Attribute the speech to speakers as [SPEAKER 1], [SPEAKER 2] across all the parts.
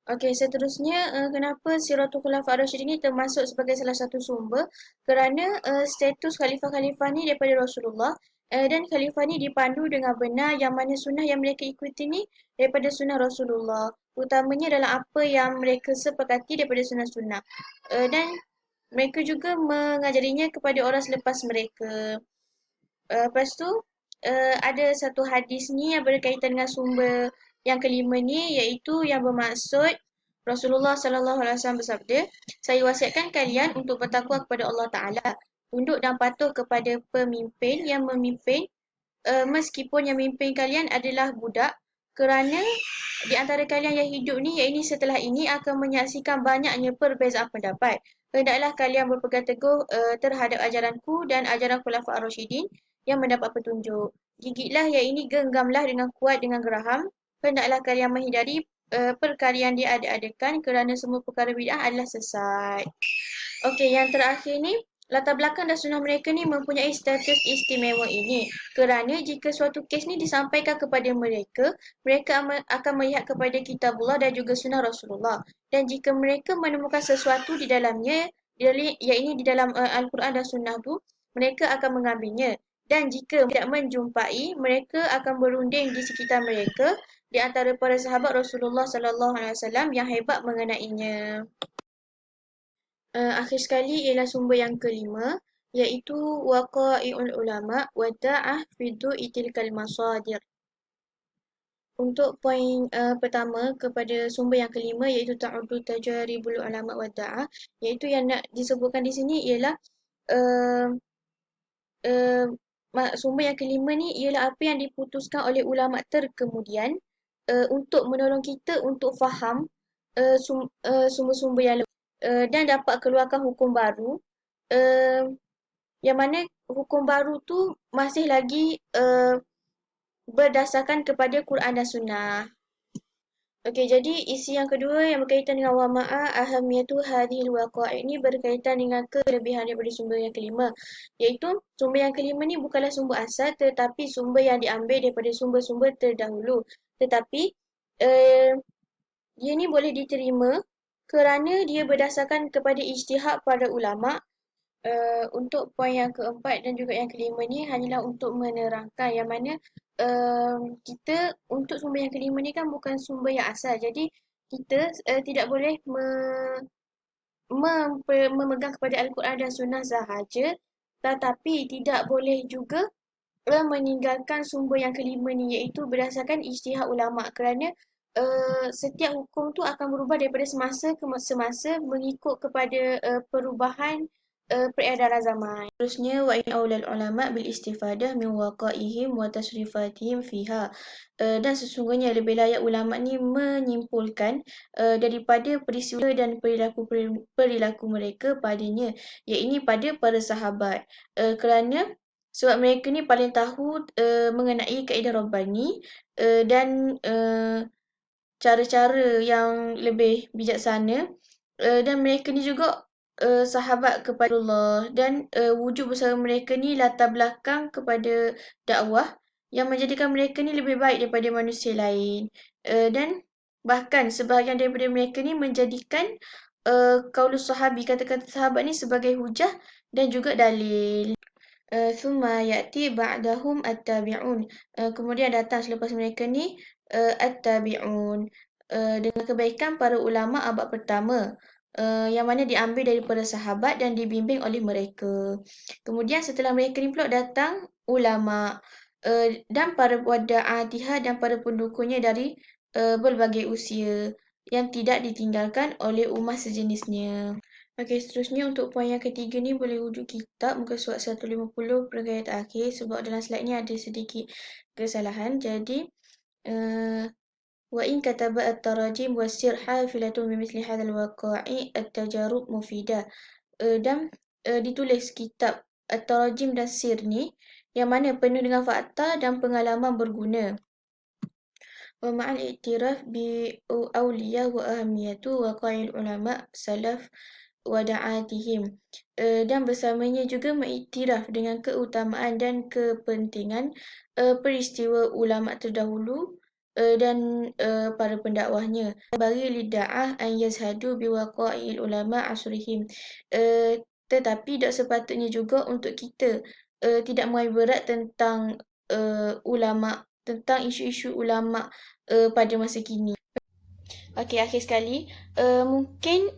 [SPEAKER 1] Okey, seterusnya kenapa Siratul Khulafaur Rasyidin ini termasuk sebagai salah satu sumber? Kerana status khalifah-khalifah ni daripada Rasulullah, dan khalifah ni dipandu dengan benar, yang mana sunnah yang mereka ikuti ni daripada sunnah Rasulullah. Utamanya dalam apa yang mereka sepakati daripada sunnah-sunnah. Dan mereka juga mengajarinya kepada orang selepas mereka. Lepas tu ada satu hadis ni yang berkaitan dengan sumber yang kelima ni, iaitu yang bermaksud Rasulullah Sallallahu Alaihi Wasallam bersabda, "Saya wasiatkan kalian untuk bertakwa kepada Allah Taala, tunduk dan patuh kepada pemimpin yang memimpin, meskipun yang memimpin kalian adalah budak, kerana di antara kalian yang hidup ni, iaitu setelah ini akan menyaksikan banyaknya perbezaan pendapat. Hendaklah kalian berpegang teguh terhadap ajaranku dan ajaran Khulafaur Ar-Rasyidin yang mendapat petunjuk. Gigitlah yang ini, genggamlah dengan kuat dengan geraham. Hendaklah kalian menghindari perkara yang diada-adakan, kerana semua perkara bid'ah adalah sesat." Okey, yang terakhir ni, latar belakang dan sunnah mereka ni mempunyai status istimewa ini. Kerana jika suatu kes ni disampaikan kepada mereka, mereka akan melihat kepada kitabullah dan juga sunnah Rasulullah. Dan jika mereka menemukan sesuatu di dalamnya, iaitu di dalam Al-Quran dan sunnah tu, mereka akan mengambilnya. Dan jika tidak menjumpai, mereka akan berunding di sekitar mereka di antara para sahabat Rasulullah Sallallahu Alaihi Wasallam yang hebat mengenainya. Akhir sekali ialah sumber yang kelima, iaitu waqa'i'ul ulama wa da'ah fi du'i tilkal masadir. Untuk poin pertama kepada sumber yang kelima, iaitu ta'uddu tajaribul ulama wa da'ah, iaitu yang nak disebutkan di sini ialah uh, uh, sumber yang kelima ni ialah apa yang diputuskan oleh ulama terkemudian untuk menolong kita untuk faham sumber-sumber yang lebih, dan dapat keluarkan hukum baru, uh, yang mana hukum baru tu masih lagi berdasarkan kepada Quran dan Sunnah. Okey, jadi isi yang kedua yang berkaitan dengan wa ma'a ahamiyatu hadhil waqa'i ini berkaitan dengan kelebihan daripada sumber yang kelima, iaitu sumber yang kelima ni bukanlah sumber asal, tetapi sumber yang diambil daripada sumber-sumber terdahulu. Tetapi uh, dia ni boleh diterima kerana dia berdasarkan kepada ijtihad para ulama. Untuk poin yang keempat dan juga yang kelima ni hanyalah untuk menerangkan yang mana kita untuk sumber yang kelima ni kan bukan sumber yang asal. Jadi kita tidak boleh memegang kepada Al-Quran dan Sunnah sahaja, tetapi tidak boleh juga meninggalkan sumber yang kelima ni, iaitu berdasarkan ijtihad ulama, kerana setiap hukum tu akan berubah daripada semasa ke semasa mengikut kepada perubahan peredaran zaman. Terusnya, wa in aulal ulama bil istifadah min waqaihim wa tasrifatihim fiha. Dan sesungguhnya lebih layak ulama ni menyimpulkan daripada peristiwa dan perilaku mereka padanya, iaitu pada para sahabat. Kerana sebab mereka ni paling tahu mengenai kaedah Rabbani dan cara-cara yang lebih bijaksana, dan mereka ni juga sahabat kepada Allah, dan wujud bersama mereka ni latar belakang kepada dakwah yang menjadikan mereka ni lebih baik daripada manusia lain. Dan bahkan sebahagian daripada mereka ni menjadikan qaulus sahabi, kata-kata sahabat ni sebagai hujah dan juga dalil. Thumma ya'ti ba'dahum at-tabi'un. Kemudian datang selepas mereka ni at-tabi'un, dengan kebaikan para ulama abad pertama, yang mana diambil daripada sahabat dan dibimbing oleh mereka. Kemudian setelah mereka ni pula datang ulama dan para wada'atiha dan para pendukungnya dari berbagai usia yang tidak ditinggalkan oleh umat sejenisnya. Okey, seterusnya untuk poin yang ketiga ni boleh rujuk kitab muka surat 150 perenggan terakhir, sebab dalam slide ni ada sedikit kesalahan. Jadi wa in kataba at-tarajim was-sir hafilatun bimithli hadzal waqa'i at-tajarub mufidah. Dan ditulis kitab at-tarajim dan sir ni yang mana penuh dengan fakta dan pengalaman berguna. Wa ma'al i'tiraf bi awliya wa ahamiyatu waqa'il ulama salaf wada'atihim, dan bersamanya juga mengiktiraf dengan keutamaan dan kepentingan peristiwa ulama terdahulu dan para pendakwahnya. Bagi lida'ah an yazhadu biwaqa'il ulama asrihim. Tetapi tak sepatutnya juga untuk kita tidak mengambil berat tentang ulama, tentang isu-isu ulama pada masa kini. Okey, akhir sekali, mungkin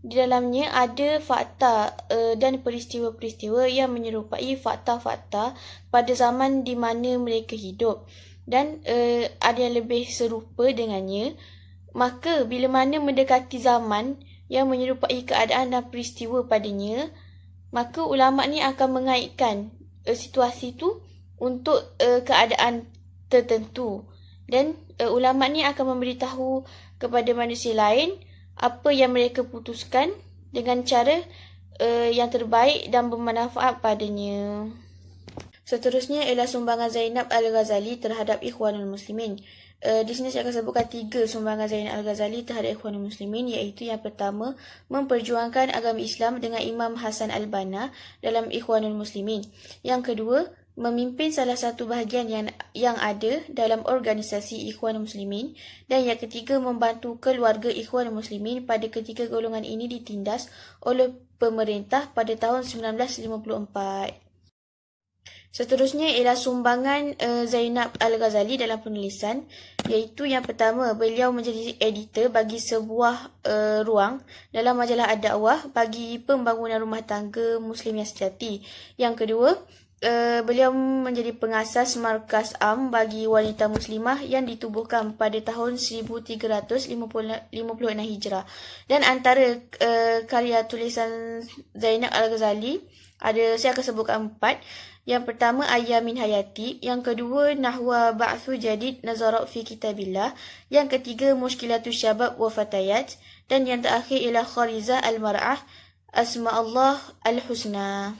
[SPEAKER 1] di dalamnya ada fakta dan peristiwa-peristiwa yang menyerupai fakta-fakta pada zaman di mana mereka hidup dan ada yang lebih serupa dengannya. Maka bila mana mendekati zaman yang menyerupai keadaan dan peristiwa padanya, maka ulama ni akan mengaitkan situasi tu untuk keadaan tertentu. Dan ulama ni akan memberitahu kepada manusia lain apa yang mereka putuskan dengan cara yang terbaik dan bermanfaat padanya. Seterusnya ialah sumbangan Zainab Al-Ghazali terhadap Ikhwanul Muslimin. Di sini saya akan sebutkan 3 sumbangan Zainab Al-Ghazali terhadap Ikhwanul Muslimin, iaitu yang pertama, memperjuangkan agama Islam dengan Imam Hasan Al-Banna dalam Ikhwanul Muslimin. Yang kedua, memimpin salah satu bahagian yang ada dalam organisasi Ikhwanul Muslimin. Dan yang ketiga, membantu keluarga Ikhwanul Muslimin pada ketika golongan ini ditindas oleh pemerintah pada tahun 1954. Seterusnya ialah sumbangan Zainab Al-Ghazali dalam penulisan, iaitu yang pertama, beliau menjadi editor bagi sebuah ruang dalam majalah Ad-Da'wah bagi pembangunan rumah tangga Muslim yang sejati. Yang kedua, beliau menjadi pengasas markas am bagi wanita muslimah yang ditubuhkan pada tahun 1356 Hijrah. Dan antara karya tulisan Zainab Al-Ghazali saya akan sebutkan 4. Yang pertama, Ayamin Hayati. Yang kedua, Nahwa Ba'thu Jadid Nazarat fi Kitabillah. Yang ketiga, Mushkilatul Syabab wa Fatayat. Dan yang terakhir ialah Kharizah Al-Mar'ah Asma Allah Al-Husna.